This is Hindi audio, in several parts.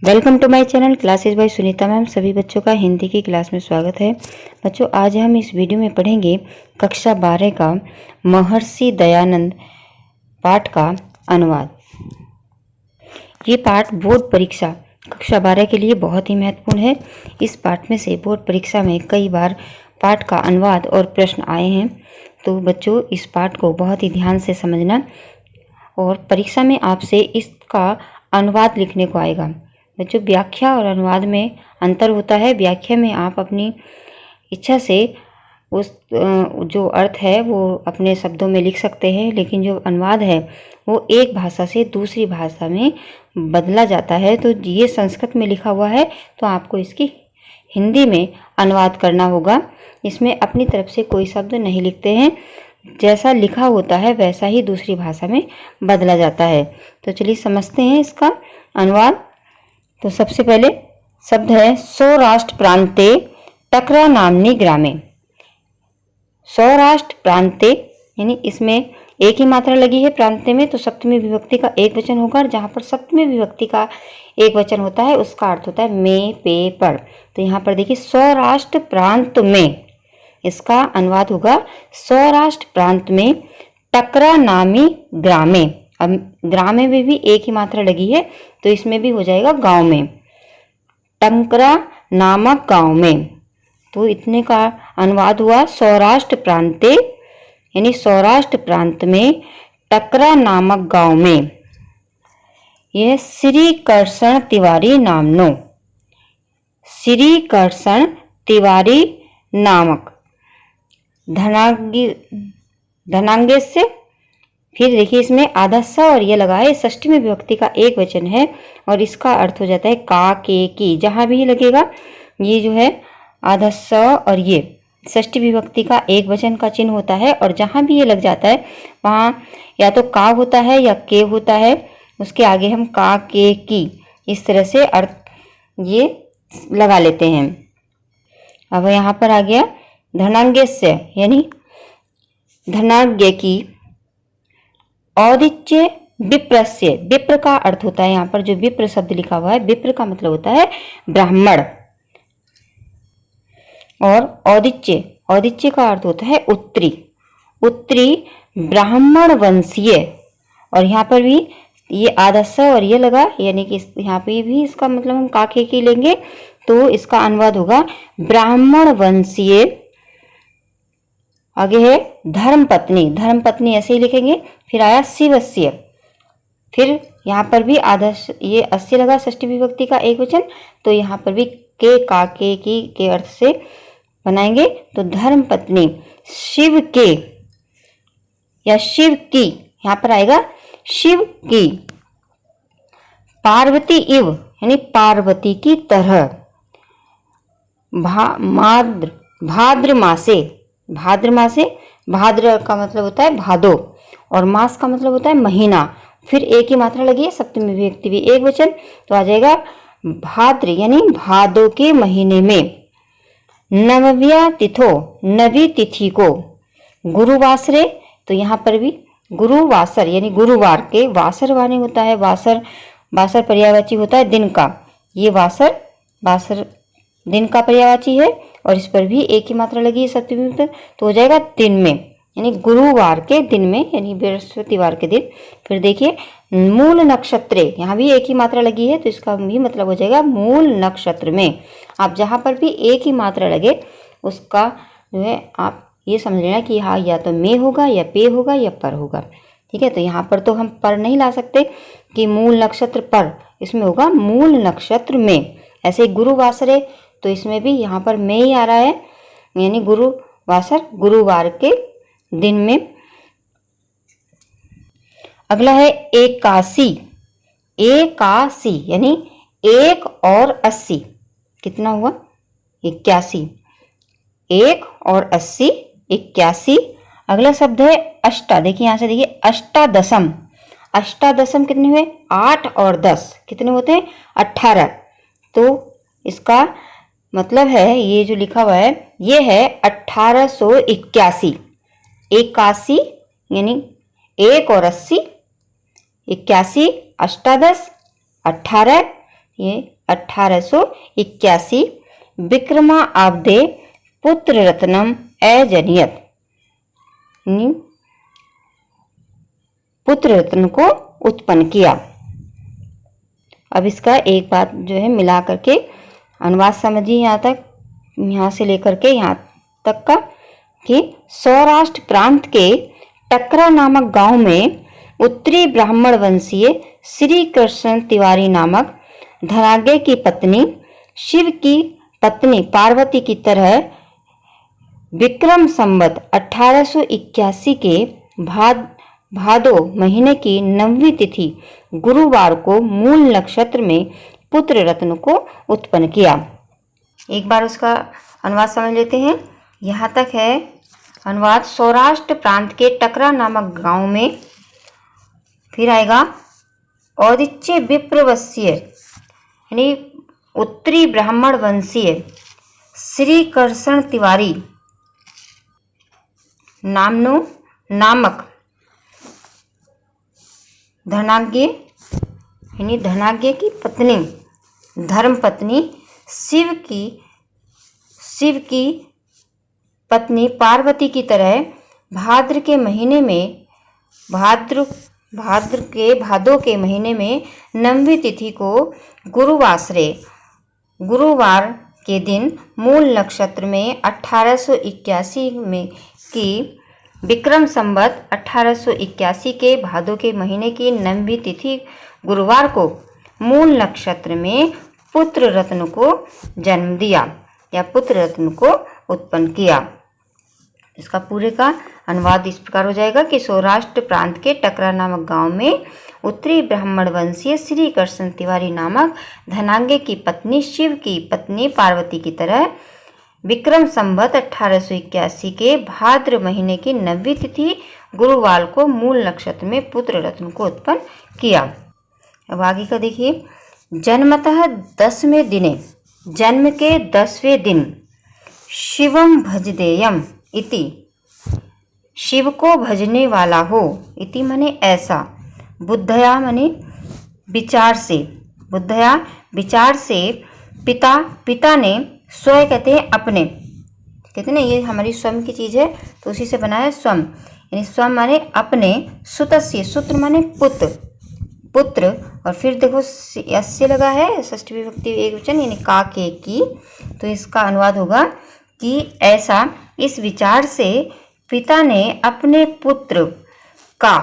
Welcome to my channel classes by Sunita ma'am. सभी बच्चों का हिंदी की क्लास में स्वागत है। बच्चों, आज हम इस वीडियो में पढ़ेंगे कक्षा 12 का महर्षि दयानंद पाठ का अनुवाद। ये पाठ बोर्ड परीक्षा कक्षा 12 के लिए बहुत ही महत्वपूर्ण है। इस पाठ में से बोर्ड परीक्षा में कई बार पाठ का अनुवाद और प्रश्न आए हैं, तो बच्चों इस पाठ को बहुत ही ध्यान से समझना और परीक्षा में आपसे इसका अनुवाद लिखने को आएगा। बच्चों, व्याख्या और अनुवाद में अंतर होता है। व्याख्या में आप अपनी इच्छा से उस जो अर्थ है वो अपने शब्दों में लिख सकते हैं, लेकिन जो अनुवाद है वो एक भाषा से दूसरी भाषा में बदला जाता है। तो ये संस्कृत में लिखा हुआ है तो आपको इसकी हिंदी में अनुवाद करना होगा। इसमें अपनी तरफ से कोई शब्द नहीं लिखते हैं, जैसा लिखा होता है वैसा ही दूसरी भाषा में बदला जाता है। तो चलिए समझते हैं इसका अनुवाद। तो सबसे पहले शब्द है सौराष्ट्र प्रांते टकरा नामनी ग्रामे। सौराष्ट्र प्रांते यानी इसमें एक ही मात्रा लगी है प्रांते में, तो सप्तमी विभक्ति का एक वचन होगा। जहाँ पर सप्तमी विभक्ति का एक वचन होता है उसका अर्थ होता है में, पे, पर। तो यहाँ पर देखिए सौराष्ट्र प्रांत में, इसका अनुवाद होगा सौराष्ट्र प्रांत में टकरा नामी ग्रामे। अब ग्रामे में भी एक ही मात्रा लगी है तो इसमें भी हो जाएगा गांव में, टंकरा नामक गांव में। तो इतने का अनुवाद हुआ सौराष्ट्र प्रांते यानी सौराष्ट्र प्रांत में टकरा नामक गांव में। यह श्री कर्षण तिवारी नामनो, श्री कर्षण तिवारी नामक धनांगे से। फिर देखिए इसमें आधा स और ये लगा है, षष्ठी में विभक्ति का एक वचन है और इसका अर्थ हो जाता है का, के, की। जहां भी ये लगेगा ये जो है आधा स और ये षष्ठी विभक्ति का एक वचन का चिन्ह होता है, और जहां भी ये लग जाता है वहां या तो का होता है या के होता है। उसके आगे हम का, के, की इस तरह से अर्थ ये लगा लेते हैं। अब यहाँ पर आ गया धनांगेस्य यानी धनाज्ञ की। औदिच्य विप्रस्य, विप्र का अर्थ होता है यहाँ पर जो विप्र शब्द लिखा हुआ है, विप्र का मतलब होता है ब्राह्मण। और औदिच्य, औदिच्य का अर्थ होता है उत्तरी, उत्तरी ब्राह्मण वंशीय। और यहाँ पर भी ये आधा स और ये लगा, यानी कि यहाँ पे भी इसका मतलब हम काके की लेंगे तो इसका अनुवाद होगा ब्राह्मण वंशीय। आगे है धर्मपत्नी, धर्मपत्नी ऐसे ही लिखेंगे। फिर आया शिवस्य, फिर यहाँ पर भी आधा ये अस्य लगा षष्ठी विभक्ति का एक वचन, तो यहाँ पर भी के, का, के, की के अर्थ से बनाएंगे। तो धर्मपत्नी शिव के या शिव की, यहाँ पर आएगा शिव की। पार्वती इव यानी पार्वती की तरह। भाद्र मासे, भाद्र मासे, भाद्र का मतलब होता है भादो और मास का मतलब होता है महीना। फिर एक ही मात्रा लगी है, सप्तमी विभक्ति भी एक वचन, तो आ जाएगा भाद्र यानी भादो के महीने में। नवव्या तिथो, नवी तिथि को। गुरुवासरे, तो यहाँ पर भी गुरुवासर यानी गुरुवार के वासर वाने होता है। वासर, वासर पर्यायवाची होता है दिन का। ये वासर, वासर दिन का पर्यायवाची है और इस पर भी एक ही मात्रा लगी है सप्तमी में, तो हो जाएगा दिन में यानी गुरुवार के दिन में यानी बृहस्पतिवार के दिन। फिर देखिए मूल नक्षत्रे, यहाँ भी एक ही मात्रा लगी है तो इसका भी मतलब हो जाएगा मूल नक्षत्र में। आप जहाँ पर भी एक ही मात्रा लगे उसका जो है आप ये समझ लेना कि हाँ या तो में होगा या पे होगा या पर होगा। ठीक है, तो यहाँ पर तो हम पर नहीं ला सकते कि मूल नक्षत्र पर, इसमें होगा मूल नक्षत्र में। ऐसे गुरुवासरे, तो इसमें भी यहाँ पर में ही आ रहा है यानी गुरुवासर गुरुवार के दिन में। अगला है एकासी, एकासी यानी एक और 80, कितना हुआ 81, एक और 80 81। अगला शब्द है अष्टा, देखिए यहाँ से देखिए अष्टादशम, अष्टादशम कितने हुए 8 और 10 कितने होते हैं 18। तो इसका मतलब है ये जो लिखा हुआ है ये है 1881। 81 यानी एक और 80, 81 अष्टादश 18 ये 1881 विक्रमाब्दे पुत्र रत्नम अजनियत, पुत्र रत्न को उत्पन्न किया। अब इसका एक बात जो है मिला करके अनुवाद समझिए यहाँ तक, यहाँ से लेकर के यहाँ तक का, कि सौराष्ट्र प्रांत के टकरा नामक गांव में उत्तरी ब्राह्मण वंशीय श्री कृष्ण तिवारी नामक धनाढ्य की पत्नी शिव की पत्नी पार्वती की तरह विक्रम संवत 1881 के भादो महीने की 9वीं तिथि गुरुवार को मूल नक्षत्र में पुत्र रत्न को उत्पन्न किया। एक बार उसका अनुवाद समझ लेते हैं। यहाँ तक है अनुवाद। सौराष्ट्र प्रांत के टकरा नामक गांव में, फिर आएगा औदिच्य विप्रवंशीय यानी उत्तरी ब्राह्मण वंशीय श्री कृष्ण तिवारी नामक धनाढ्य यानी धनाढ्य की पत्नी धर्मपत्नी शिव की पत्नी पार्वती की तरह भाद्र के महीने में भादो के महीने में 9वीं तिथि को गुरुवार के दिन मूल नक्षत्र में 1881 में की विक्रम संवत 1881 के भादो के महीने की 9वीं तिथि गुरुवार को मूल नक्षत्र में पुत्र रत्न को जन्म दिया या पुत्र रत्न को उत्पन्न किया। इसका पूरे का अनुवाद इस प्रकार हो जाएगा कि सौराष्ट्र प्रांत के टकरा नामक गांव में उत्तरी ब्राह्मण वंशीय श्री कृष्ण तिवारी नामक धनाढ्य की पत्नी शिव की पत्नी पार्वती की तरह विक्रम संवत 1881 के भाद्र महीने की 9वीं तिथि गुरुवार को मूल नक्षत्र में पुत्र रत्न को उत्पन्न किया। अब आगे का देखिए। जन्मतः 10वें दिने, जन्म के 10वें दिन शिवम भजदेयम इति, शिव को भजने वाला हो, इति माने ऐसा, बुद्धया माने विचार से, बुद्धया विचार से, पिता ने, स्वयं कहते हैं अपने, कहते हैं ना ये हमारी स्वयं की चीज है तो उसी से बना है स्वयं, यानी स्वयं माने अपने, सुतस्य, सूत्र माने पुत्र और फिर देखो यस्य लगा है षष्ठी विभक्ति एकवचन यानी का के की, तो इसका अनुवाद होगा कि ऐसा, इस विचार से पिता ने अपने पुत्र का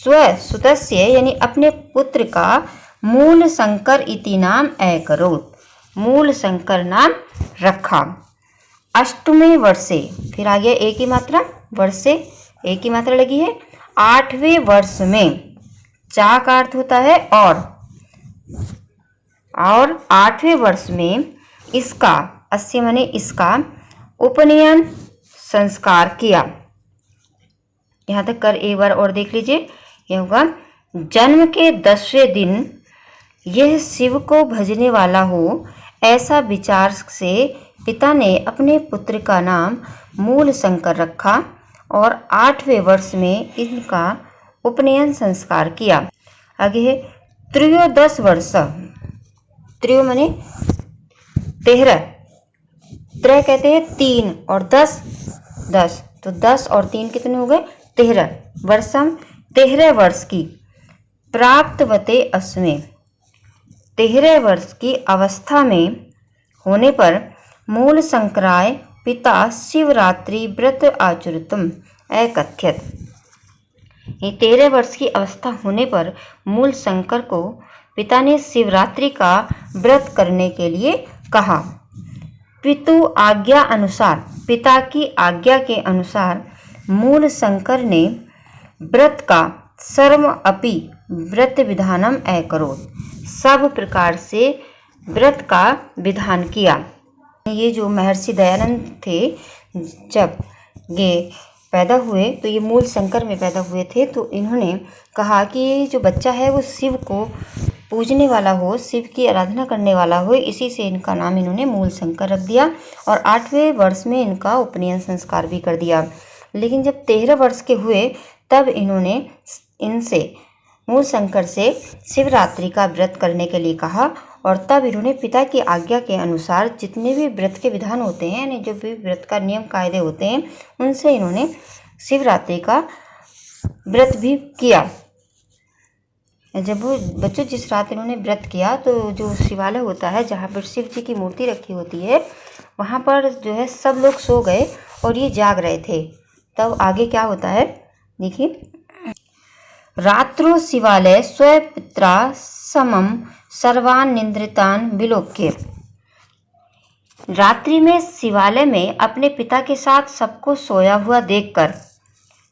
स्वसुतस्य यानी अपने पुत्र का मूल शंकर इति नाम अकरोत्, मूल शंकर नाम रखा। अष्टमे वर्षे, फिर आ गया एक ही मात्रा, वर्षे एक ही मात्रा लगी है। 8वें वर्ष में, चा का अर्थ होता है और 8वें वर्ष में इसका, अस्य माने इसका उपनयन संस्कार किया। यहाँ तक कर एक बार और देख लीजिए। यह होगा जन्म के 10वें दिन यह शिव को भजने वाला हो, ऐसा विचार से पिता ने अपने पुत्र का नाम मूल शंकर रखा और 8वें वर्ष में इनका उपनयन संस्कार किया। आगे है त्रयोदश वर्ष, त्रयो माने 13, त्रय कहते हैं 3 और 10, तो 10 और 3 कितने हो गए 13 वर्षम, 13 वर्ष की प्राप्तवते अस्मे, 13 वर्ष की अवस्था में होने पर मूल शंकराय पिता शिवरात्रि व्रत आचरितुम अकथ्यत, 13 वर्ष की अवस्था होने पर मूल शंकर को पिता ने शिवरात्रि का व्रत करने के लिए कहा। पितु आज्ञा अनुसार, पिता की आज्ञा के अनुसार मूल शंकर ने व्रत का सर्व अपि व्रत विधानम अकरोत्, सब प्रकार से व्रत का विधान किया। ये जो महर्षि दयानंद थे जब ये पैदा हुए तो ये मूल शंकर में पैदा हुए थे, तो इन्होंने कहा कि ये जो बच्चा है वो शिव को पूजने वाला हो, शिव की आराधना करने वाला हो, इसी से इनका नाम इन्होंने मूल शंकर रख दिया और 8वें वर्ष में इनका उपनयन संस्कार भी कर दिया। लेकिन जब 13 वर्ष के हुए तब इन्होंने इनसे मूल शंकर से शिवरात्रि का व्रत करने के लिए कहा और तब इन्होंने पिता की आज्ञा के अनुसार जितने भी व्रत के विधान होते हैं, यानी जो भी व्रत का नियम कायदे होते हैं, उनसे इन्होंने शिवरात्रि का व्रत भी किया। जब वो बच्चों जिस रात इन्होंने व्रत किया तो जो शिवालय होता है जहाँ पर शिव जी की मूर्ति रखी होती है, वहाँ पर जो है सब लोग सो गए और ये जाग रहे थे। तब आगे क्या होता है देखिए, रात्रो शिवालय स्वपित्रा समम सर्वान निद्रितान विलोक्य। रात्रि में शिवालय में अपने पिता के साथ सबको सोया हुआ देखकर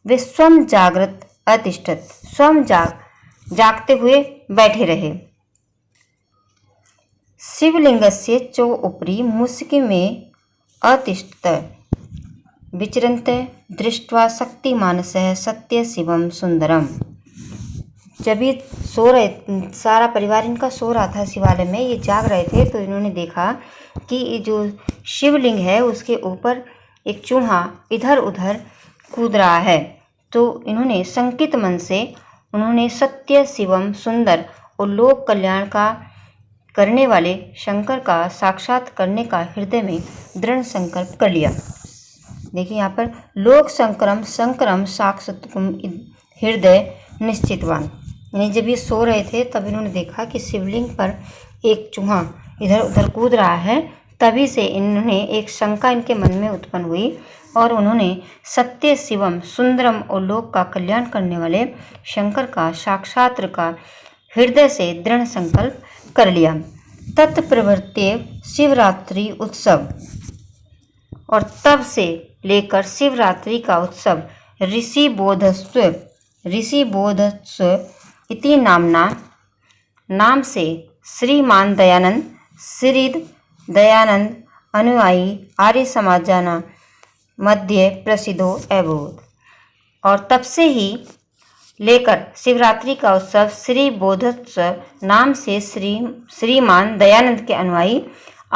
वे स्वयं जागृत अतिष्ठत, स्वयं जागते हुए बैठे रहे। शिवलिंगस्य चो उपरि मुस्कि में अतिष्ठत विचरन्ते दृष्ट्वा शक्तिमानसः सत्य शिवम सुंदरम। जब ये सो रहे, सारा परिवार इनका सो रहा था शिवालय में, ये जाग रहे थे, तो इन्होंने देखा कि जो शिवलिंग है उसके ऊपर एक चूहा इधर उधर कूद रहा है। तो इन्होंने संकित मन से उन्होंने सत्य शिवम सुंदर और लोक कल्याण का करने वाले शंकर का साक्षात करने का हृदय में दृढ़ संकल्प कर लिया। देखिए यहाँ पर लोक संकरम साक्षात्कुम हृदय निश्चितवान, यानी जब ये सो रहे थे तब इन्होंने देखा कि शिवलिंग पर एक चूहा इधर उधर कूद रहा है। तभी से इन्होंने एक शंका इनके मन में उत्पन्न हुई और उन्होंने सत्य शिवम सुंदरम और लोक का कल्याण करने वाले शंकर का साक्षात्कार का हृदय से दृढ़ संकल्प कर लिया। तत्प्रवृत्ति शिवरात्रि उत्सव, और तब से लेकर शिवरात्रि का उत्सव ऋषि बोधस्व इति नामना नाम से श्रीमान दयानंद श्रीद दयानंद अनुयायी आर्य समाजना मध्य प्रसिद्धो अभूत। और तब से ही लेकर शिवरात्रि का उत्सव श्री बोधोत्सव नाम से श्रीमान दयानंद के अनुयायी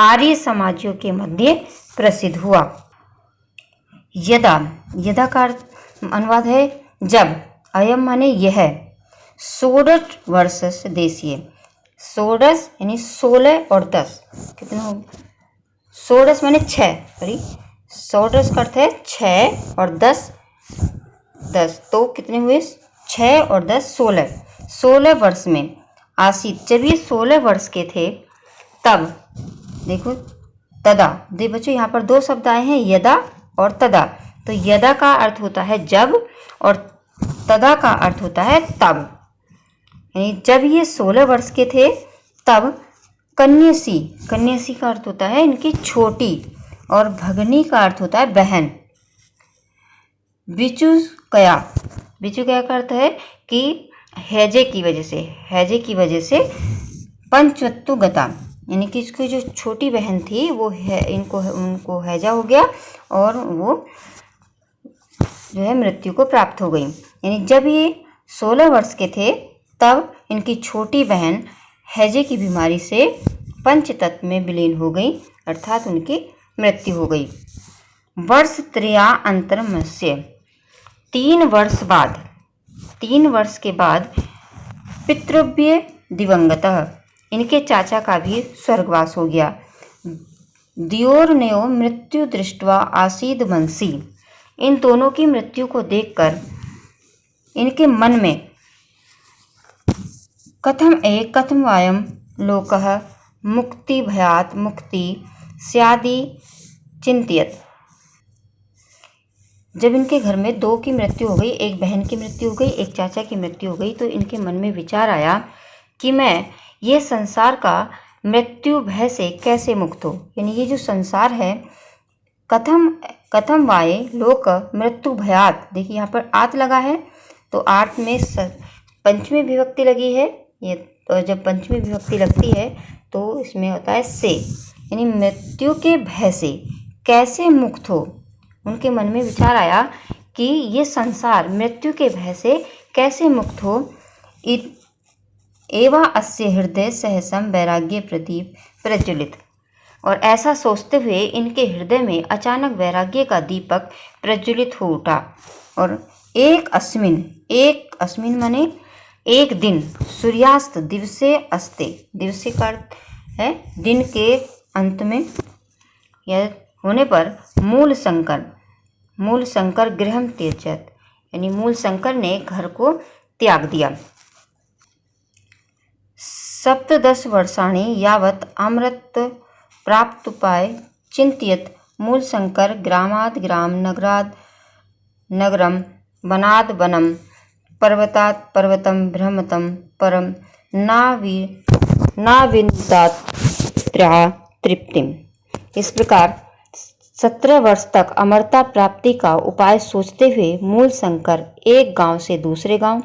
आर्य समाजियों के मध्य प्रसिद्ध हुआ। यदा का अनुवाद है जब, अयम माने यह, षोडश वर्ष देशीय, षोडश यानी 16 और 10 कितने हो, षोडश माने 6, सॉरी षोडश का अर्थ है 6 और 10, तो कितने हुए 6 और 10 16 वर्ष में आसित। जब ये 16 वर्ष के थे तब देखो तदा, दे बच्चों यहाँ पर 2 शब्द आए हैं, यदा और तदा। तो यदा का अर्थ होता है जब और तदा का अर्थ होता है तब, यानी जब ये 16 वर्ष के थे तब कन्यासी का अर्थ होता है इनकी छोटी और भगनी का अर्थ होता है बहन। बिचु कया का अर्थ है कि हैजे की वजह से पंचवत्तु गता, यानी कि इसकी जो छोटी बहन थी वो उनको हैजा हो गया और वो जो है मृत्यु को प्राप्त हो गई। यानी जब ये 16 वर्ष के थे तब इनकी छोटी बहन हैजे की बीमारी से पंचतत्व में विलीन हो गई, अर्थात उनकी मृत्यु हो गई। वर्ष त्रया अंतरमस्य, 3 वर्ष के बाद पितृव्य दिवंगतः, इनके चाचा का भी स्वर्गवास हो गया। दियोर्नयो मृत्यु दृष्ट्वा आसीद मनसी, इन दोनों की मृत्यु को देखकर इनके मन में कथम वायम लोकः मुक्ति भयात मुक्ति स्यादि चिंतियत। जब इनके घर में 2 की मृत्यु हो गई, एक बहन की मृत्यु हो गई, एक चाचा की मृत्यु हो गई, तो इनके मन में विचार आया कि मैं ये संसार का मृत्यु भय से कैसे मुक्त हो। यानी ये जो संसार है, कथम वाये लोक मृत्यु भयात, देखिए यहाँ पर आत लगा है तो आत में पंचमी विभक्ति लगी है, ये तो जब पंचमी विभक्ति लगती है तो इसमें होता है से, यानी मृत्यु के भय से कैसे मुक्त हो। उनके मन में विचार आया कि ये संसार मृत्यु के भय से कैसे मुक्त हो। एवा अस्य हृदय सहसम वैराग्य प्रदीप प्रज्वलित, और ऐसा सोचते हुए इनके हृदय में अचानक वैराग्य का दीपक प्रज्वलित हो उठा। और एक अस्मिन माने एक दिन सूर्यास्त दिवसे अस्ते, दिवसे का अर्थ है दिन के अंत में या होने पर मूल शंकर गृहम त्यजत, यानी मूल शंकर ने घर को त्याग दिया। सप्तदश वर्षाणि यावत् अमृत प्राप्तुपाय चिंतयत मूल शंकर ग्रामाद ग्राम नगराद नगरम वनाद वनम पर्वतात् पर्वतम भ्रमतम परम नाविंदात तृप्तिम। इस प्रकार 17 वर्ष तक अमरता प्राप्ति का उपाय सोचते हुए मूल शंकर एक गांव से दूसरे गांव,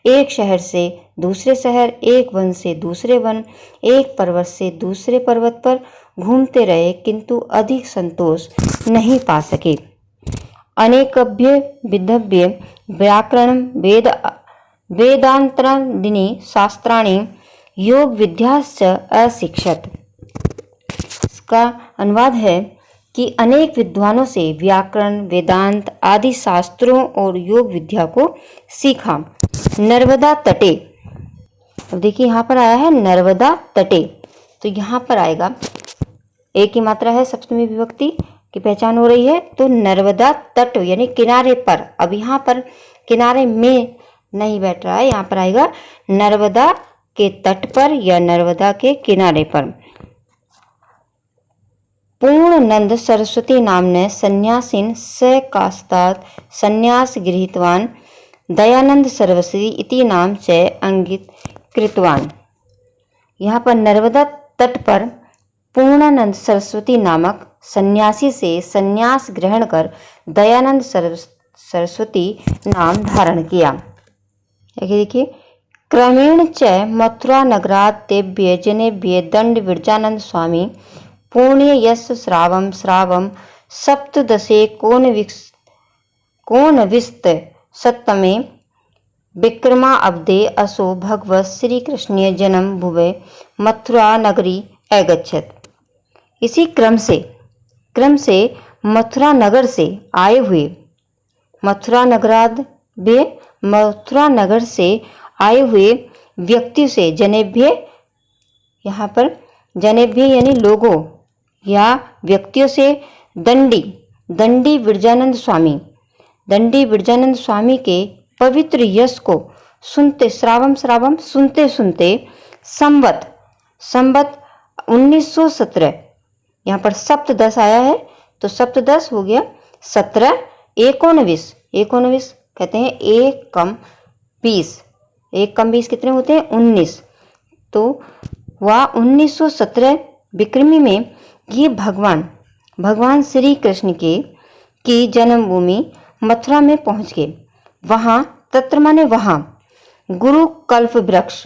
एक शहर से दूसरे शहर, एक वन से दूसरे वन, एक पर्वत से दूसरे पर्वत पर घूमते रहे, किंतु अधिक संतोष नहीं पा सके। अनेकभ्य विधव्य व्याकरण वेदांतरादीनि शास्त्राणि योग विद्याश्च अशिक्षत। इसका अनुवाद है कि अनेक विद्वानों से व्याकरण, वेदांत आदि शास्त्रों और योग विद्या को सीखा। नर्मदा तटे, अब देखिए यहाँ पर आया है नर्मदा तटे, तो यहाँ पर आएगा एक ही मात्रा है, सप्तमी विभक्ति की पहचान हो रही है, तो नर्मदा तट यानी किनारे पर। अब यहाँ पर किनारे में नहीं बैठ रहा है, यहाँ पर आएगा नर्मदा के तट पर या नर्मदा के किनारे पर। पूर्णानंद सरस्वती नामने सन्यासीन सकास्तात् संन्यास गृहीतवान् दयानंद सरस्वती इति नाम च अंकित कृतवान्। यहाँ पर नर्मदा तट पर पूर्णानंद सरस्वती नामक सन्यासी से संन्यास ग्रहण कर दयानंद सरस्वती नाम धारण किया। देखिए क्रमेण च मथुरा नगरात् तेभ्य जनेभ्य दंड विरजानंद स्वामी पुण्य यश श्रावम सप्तदशे कोनविंशत शतमे विक्रमा अब्दे असो भगवत श्री कृष्ण जन्म भुवे मथुरा नगरी अगच्छत। इसी क्रम से मथुरा नगर से आए हुए मथुरा नगर से आए हुए व्यक्ति से जनेभ्य, यहाँ पर जनेभ्य यानी लोगों या व्यक्तियों से दंडी विरजानंद स्वामी के पवित्र यश को सुनते श्रावम सुनते संवत 1917, यहाँ पर सप्तदश आया है तो सप्तदश हो गया 17, 19 कहते हैं 1 कम 20 कितने होते हैं 19, तो वह 1917 विक्रमी में ये भगवान श्री कृष्ण की जन्मभूमि मथुरा में पहुंच गए। वहाँ तत्र माने वहाँ गुरु कल्प वृक्ष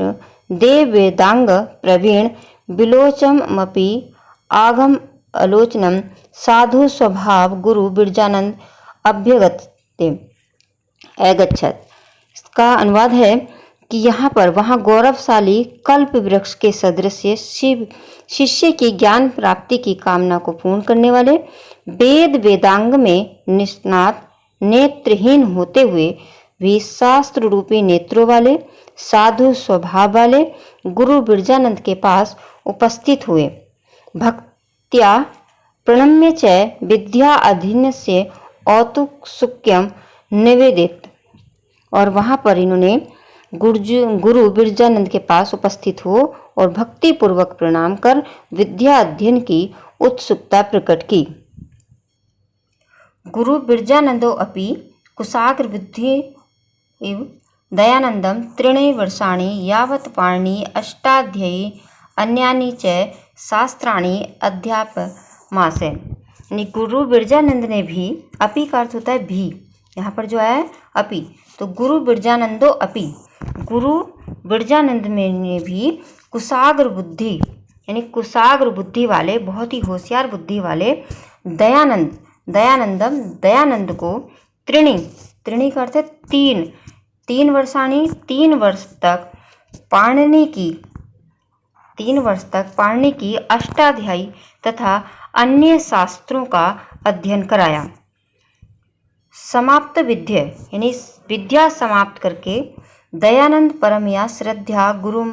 देव वेदांग प्रवीण विलोचमपि आगम आलोचनम साधु स्वभाव गुरु बिरजानंद अगच्छत। इसका अनुवाद है कि यहाँ पर वहाँ गौरवशाली कल्प वृक्ष के सदृश शिष्य की ज्ञान प्राप्ति की कामना को पूर्ण करने वाले, वेदांग में निष्णात, नेत्रहीन होते हुए भी शास्त्र रूपी नेत्रों वाले, साधु स्वभाव वाले गुरु बिरजानंद के पास उपस्थित हुए। भक्त्या प्रणम्य च विद्या अधीन से औत्सुक्यम निवेदित, और वहाँ पर इन्होंने गुरु बिरजानंद के पास उपस्थित हो और भक्ति पूर्वक प्रणाम कर विद्या अध्ययन की उत्सुकता प्रकट की। गुरु बिरजानंदो अपि कुशाग्र बुद्धि इव दयानंदम 3 वर्षाणि यावत् पाणिनि अष्टाध्यायी अन्यानि च शास्त्राणि अध्यापमास। गुरु बिरजानंद ने भी, अपि का अर्थ होता है भी, यहाँ पर जो है अपि, तो गुरु बिरजानंदो अपि, गुरु बिरजानंद ने भी कुशाग्र बुद्धि यानी कुशाग्र बुद्धि वाले, बहुत ही होशियार बुद्धि वाले दयानंद को त्रिणी का अर्थ है 3 वर्षाणी 3 वर्ष तक पाणिनि की अष्टाध्यायी तथा अन्य शास्त्रों का अध्ययन कराया। समाप्त विद्या यानी विद्या समाप्त करके दयानंद परमया श्रद्धा गुरुम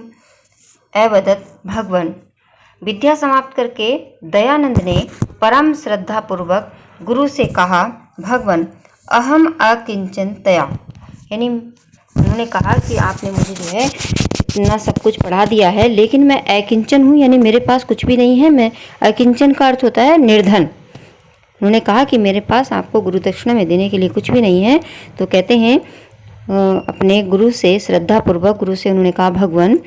अवदत भगवन। विद्या समाप्त करके दयानंद ने परम श्रद्धा पूर्वक गुरु से कहा, भगवन अहम अकिंचनतया, यानी उन्होंने कहा कि आपने मुझे जो है इतना सब कुछ पढ़ा दिया है, लेकिन मैं अकिंचन हूँ, यानी मेरे पास कुछ भी नहीं है। मैं अकिंचन का अर्थ होता है निर्धन। उन्होंने कहा कि मेरे पास आपको गुरु दक्षिणा में देने के लिए कुछ भी नहीं है। तो कहते हैं अपने गुरु से श्रद्धा पूर्वक गुरु से उन्होंने कहा, भगवान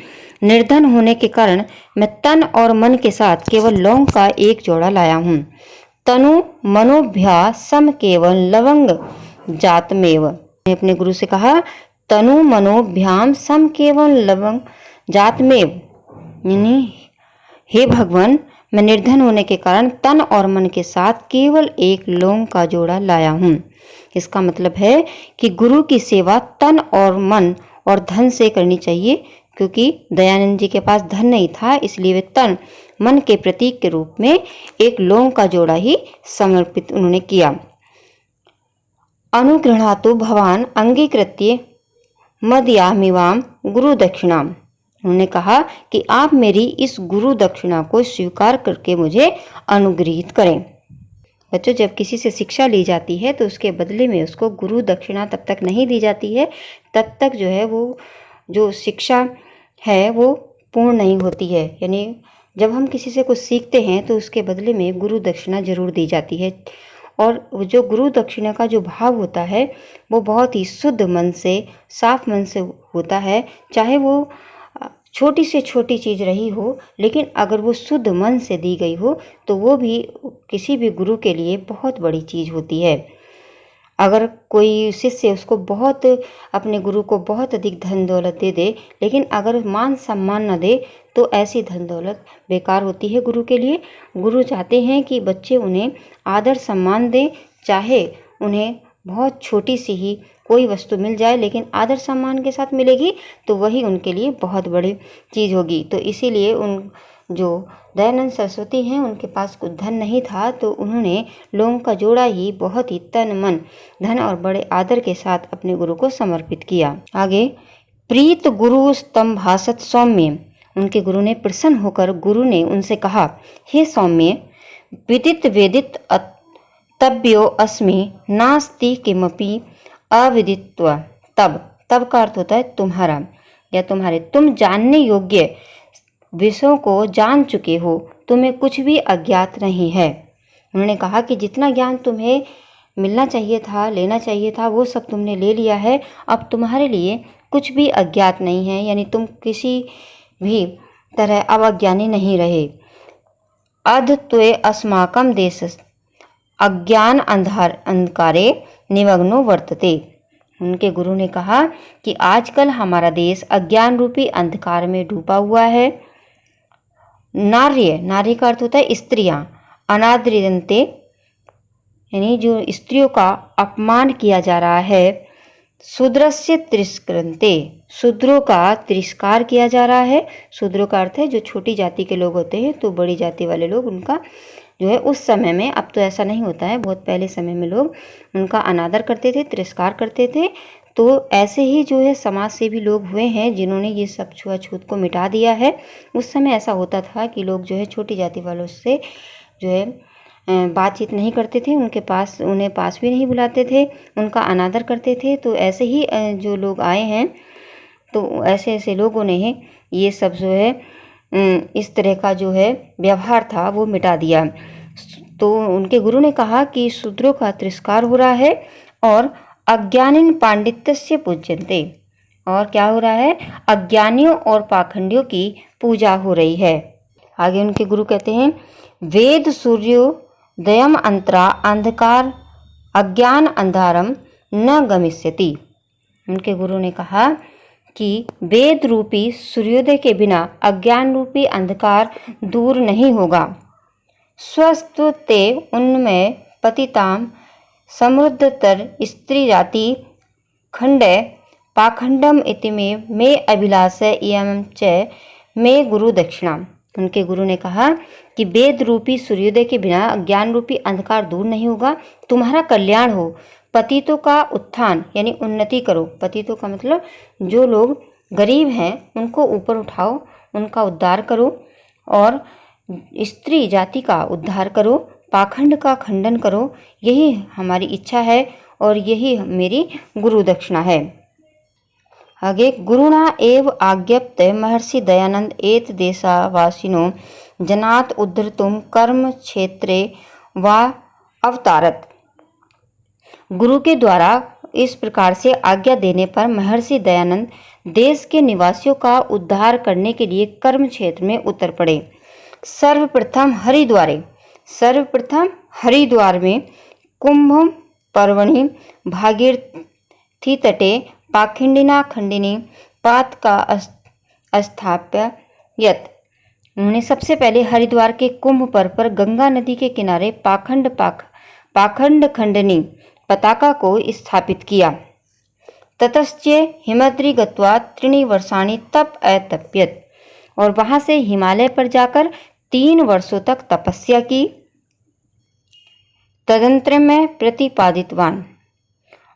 निर्धन होने के कारण मैं तन और मन के साथ केवल लौंग का एक जोड़ा लाया हूँ। तनु मनोभ्या सम केवल लवंग जातमेव। अपने गुरु से कहा, तनु मनोभ्याम सम केवल लवंग जातमेव, यानी हे भगवान मैं निर्धन होने के कारण तन और मन के साथ केवल एक लौंग का जोड़ा लाया हूँ। इसका मतलब है कि गुरु की सेवा तन और मन और धन से करनी चाहिए, क्योंकि दयानंद जी के पास धन नहीं था, इसलिए वे तन मन के प्रतीक के रूप में एक लौंग का जोड़ा ही समर्पित उन्होंने किया। अनुगृह्णातु भवान अंगीकृत्य मदयामिवाम गुरु दक्षिणाम। उन्होंने कहा कि आप मेरी इस गुरु दक्षिणा को स्वीकार करके मुझे अनुग्रहित करें। बच्चों, जब किसी से शिक्षा ली जाती है तो उसके बदले में उसको गुरु दक्षिणा तब तक नहीं दी जाती है, तब तक जो है वो जो शिक्षा है वो पूर्ण नहीं होती है। यानी जब हम किसी से कुछ सीखते हैं तो उसके बदले में गुरु दक्षिणा जरूर दी जाती है। और जो गुरु दक्षिणा का जो भाव होता है वो बहुत ही शुद्ध मन से, साफ मन से होता है। चाहे वो छोटी से छोटी चीज़ रही हो, लेकिन अगर वो शुद्ध मन से दी गई हो तो वो भी किसी भी गुरु के लिए बहुत बड़ी चीज़ होती है। अगर कोई शिष्य उसको बहुत, अपने गुरु को बहुत अधिक धन दौलत दे दे, लेकिन अगर मान सम्मान न दे तो ऐसी धन दौलत बेकार होती है गुरु के लिए। गुरु चाहते हैं कि बच्चे उन्हें आदर सम्मान दें, चाहे उन्हें बहुत छोटी सी ही कोई वस्तु मिल जाए, लेकिन आदर सम्मान के साथ मिलेगी तो वही उनके लिए बहुत बड़ी चीज़ होगी। तो इसीलिए उन जो दयानंद सरस्वती हैं उनके पास कुछ धन नहीं था, तो उन्होंने लौंग का जोड़ा ही बहुत ही तन मन धन और बड़े आदर के साथ अपने गुरु को समर्पित किया। आगे, प्रीत गुरु स्तंभासत सौम्य। उनके गुरु ने प्रसन्न होकर गुरु ने उनसे कहा, हे सौम्य, विदित वेदित तब्यो अस्मि नास्ति किमपि अविदित्वा। तब का अर्थ होता है तुम्हारा या तुम्हारे, तुम जानने योग्य विषयों को जान चुके हो, तुम्हें कुछ भी अज्ञात नहीं है। उन्होंने कहा कि जितना ज्ञान तुम्हें मिलना चाहिए था, लेना चाहिए था, वो सब तुमने ले लिया है। अब तुम्हारे लिए कुछ भी अज्ञात नहीं है, यानी तुम किसी भी तरह अब अज्ञानी नहीं रहे। अध त्वे अस्माकम देश अज्ञान अंधकारे निमग्नो वर्तते। उनके गुरु ने कहा कि आजकल हमारा देश अज्ञान रूपी अंधकार में डूबा हुआ है। नार्य का अर्थ होता है स्त्रियां, अनादृयन्ते, यानी जो स्त्रियों का अपमान किया जा रहा है। शूद्रस्य तिरस्कृन्ते, शूद्रों का तिरस्कार किया जा रहा है। शूद्रों का अर्थ है जो छोटी जाति के लोग होते हैं, तो बड़ी जाति वाले लोग उनका जो है उस समय में, अब तो ऐसा नहीं होता है, बहुत पहले समय में लोग उनका अनादर करते थे, तिरस्कार करते थे। तो ऐसे ही जो है समाज से भी लोग हुए हैं जिन्होंने ये सब छुआछूत को मिटा दिया है। उस समय ऐसा होता था कि लोग जो है छोटी जाति वालों से जो है बातचीत नहीं करते थे, उन्हें पास भी नहीं बुलाते थे, उनका अनादर करते थे। तो ऐसे ही जो लोग आए हैं, तो ऐसे ऐसे लोगों ने ये सब जो है इस तरह का जो है व्यवहार था वो मिटा दिया। तो उनके गुरु ने कहा कि शूद्रों का तिरस्कार हो रहा है और अज्ञानिन पांडित्यस्य पूज्यन्ते, और क्या हो रहा है, अज्ञानियों और पाखंडियों की पूजा हो रही है। आगे उनके गुरु कहते हैं, वेद सूर्योदयम अंतरा अंधकार अज्ञान अंधारम न गमिष्यति। उनके गुरु ने कहा कि वेद रूपी सूर्योदय के बिना अज्ञान रूपी अंधकार दूर नहीं होगा। स्वस्ते उन्मय पतिताम समृद्धतर स्त्री जाति खंड पाखंडम इति में अभिलाषय इयं च मे गुरु दक्षिणा। उनके गुरु ने कहा कि वेद रूपी सूर्योदय के बिना अज्ञान रूपी अंधकार दूर नहीं होगा। तुम्हारा कल्याण हो, पतितों का उत्थान यानी उन्नति करो। पतितों का मतलब जो लोग गरीब हैं उनको ऊपर उठाओ, उनका उद्धार करो, और स्त्री जाति का उद्धार करो, पाखंड का खंडन करो। यही हमारी इच्छा है और यही मेरी गुरु दक्षिणा है। आगे, गुरुणा एव आज्ञप्ते महर्षि दयानंद एत देशवासिनो जनात उद्धर्तुम कर्म क्षेत्रे वा अवतारत। गुरु के द्वारा इस प्रकार से आज्ञा देने पर महर्षि दयानंद देश के निवासियों का उद्धार करने के लिए कर्म क्षेत्र में उतर पड़े। सर्वप्रथम हरिद्वार में कुंभ पर्वणि भागीरथी तटे पाखंडिना खंडिनी पात का स्थाप्यत। उन्होंने सबसे पहले हरिद्वार के कुंभ पर्व पर गंगा नदी के किनारे पाखंड खंडनी पताका को स्थापित किया। ततश्च हिमद्री गत्वा त्रीणि वर्षाणि तप अतप्यत, और वहां से हिमालय पर जाकर 3 वर्षों तक तपस्या की। तदंतर में प्रतिपादितवान,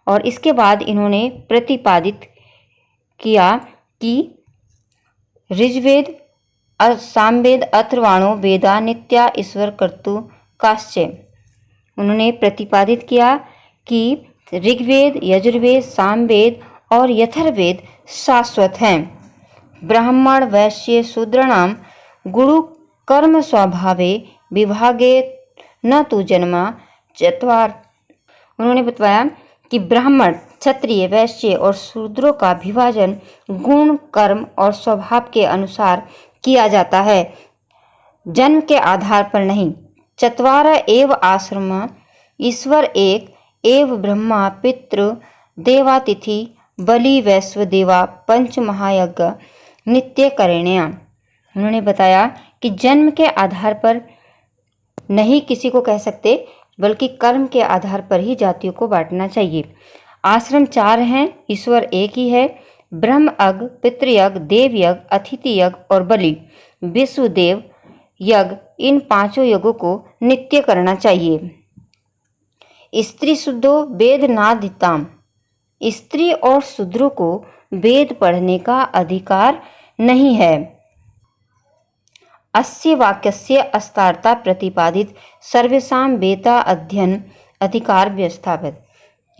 और इसके बाद इन्होंने प्रतिपादित किया कि ऋग्वेद सामवेद अथर्वाणो वेदा नित्या ईश्वर कर्तु काश्चे। उन्होंने प्रतिपादित किया कि ऋग्वेद, यजुर्वेद, सामवेद और यथर्वेद शाश्वत हैं। ब्राह्मण वैश्य शूद्राणाम गुरु कर्म स्वभावे विभागे न तो जन्मा चत्वार। उन्होंने बताया कि ब्राह्मण, क्षत्रिय, वैश्य और शूद्रों का विभाजन गुण, कर्म और स्वभाव के अनुसार किया जाता है, जन्म के आधार पर नहीं। चत्वार एव आश्रम ईश्वर एक एव ब्रह्मा पितृ देवातिथि बलि वैश्व देवा पंच महायज्ञ नित्य करेण्या। उन्होंने बताया कि जन्म के आधार पर नहीं किसी को कह सकते, बल्कि कर्म के आधार पर ही जातियों को बांटना चाहिए। आश्रम 4 हैं, ईश्वर एक ही है। ब्रह्म यज्ञ, पितृयज्ञ, देव यज्ञ, अतिथि यज्ञ और बलि विश्वदेव यज्ञ, इन 5 यज्ञों को नित्य करना चाहिए। स्त्री शुद्धो वेद नादिताम, स्त्री और शूद्रों को वेद पढ़ने का अधिकार नहीं है। अस्य वाक्यस्य अस्तारता प्रतिपादित सर्वेषां वेदा अध्ययन अधिकार व्यवस्थापित।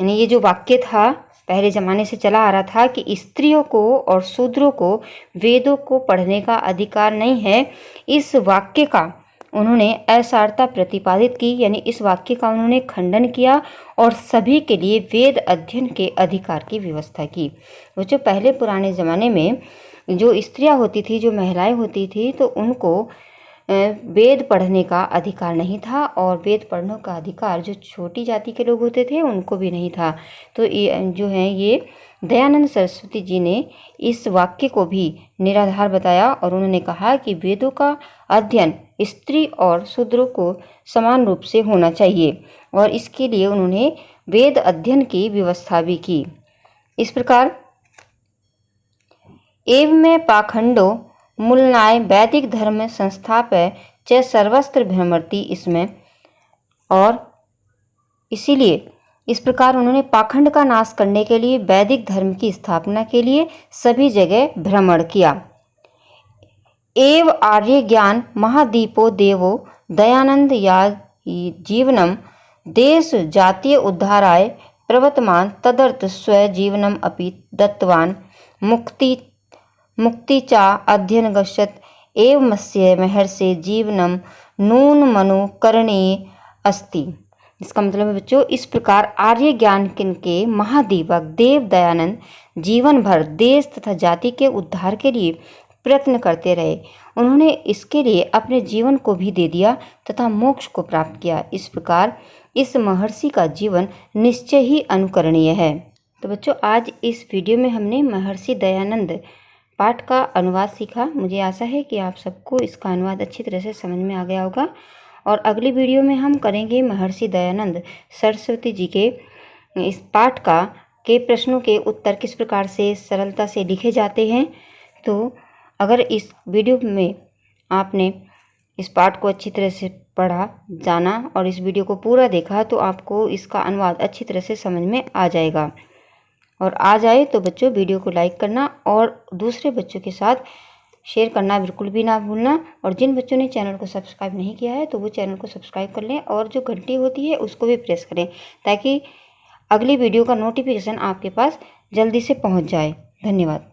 यानी ये जो वाक्य था पहले जमाने से चला आ रहा था कि स्त्रियों को और शूद्रों को वेदों को पढ़ने का अधिकार नहीं है, इस वाक्य का उन्होंने असारता प्रतिपादित की, यानी इस वाक्य का उन्होंने खंडन किया और सभी के लिए वेद अध्ययन के अधिकार की व्यवस्था की। वो जो पहले पुराने ज़माने में जो स्त्रियां होती थी, जो महिलाएं होती थी, तो उनको वेद पढ़ने का अधिकार नहीं था, और वेद पढ़ने का अधिकार जो छोटी जाति के लोग होते थे उनको भी नहीं था। तो जो है ये दयानंद सरस्वती जी ने इस वाक्य को भी निराधार बताया, और उन्होंने कहा कि वेदों का अध्ययन स्त्री और शूद्रों को समान रूप से होना चाहिए, और इसके लिए उन्होंने वेद अध्ययन की व्यवस्था भी की। इस प्रकार एवं में पाखंडो मूलनाय वैदिक धर्म संस्थापय च सर्वस्त्र भ्रमर्ति इसमें, और इसीलिए इस प्रकार उन्होंने पाखंड का नाश करने के लिए वैदिक धर्म की स्थापना के लिए सभी जगह भ्रमण किया। एव आर्य ज्ञान महादीपो देवो दयानंद या जीवनम देश जातीय उद्धाराय प्रवर्तमान तदर्थ स्व जीवनम अपि दत्तवान मुक्ति चा अध्ययन गच्छत एव मस्य महर्षि जीवनम नून मनु करणीय अस्ति। इसका मतलब है बच्चों, इस प्रकार आर्य ज्ञान के महादीपक देव दयानंद जीवन भर देश तथा जाति के उद्धार के लिए प्रयत्न करते रहे। उन्होंने इसके लिए अपने जीवन को भी दे दिया तथा मोक्ष को प्राप्त किया। इस प्रकार इस महर्षि का जीवन निश्चय ही अनुकरणीय है। तो बच्चों, आज इस वीडियो में हमने महर्षि दयानंद पाठ का अनुवाद सीखा। मुझे आशा है कि आप सबको इसका अनुवाद अच्छी तरह से समझ में आ गया होगा, और अगली वीडियो में हम करेंगे महर्षि दयानंद सरस्वती जी के इस पाठ के प्रश्नों के उत्तर किस प्रकार से सरलता से लिखे जाते हैं। तो अगर इस वीडियो में आपने इस पाठ को अच्छी तरह से पढ़ा, जाना और इस वीडियो को पूरा देखा तो आपको इसका अनुवाद अच्छी तरह से समझ में आ जाएगा। और आ जाए तो बच्चों वीडियो को लाइक करना और दूसरे बच्चों के साथ शेयर करना बिल्कुल भी ना भूलना। और जिन बच्चों ने चैनल को सब्सक्राइब नहीं किया है तो वो चैनल को सब्सक्राइब कर लें और जो घंटी होती है उसको भी प्रेस करें, ताकि अगली वीडियो का नोटिफिकेशन आपके पास जल्दी से पहुंच जाए। धन्यवाद।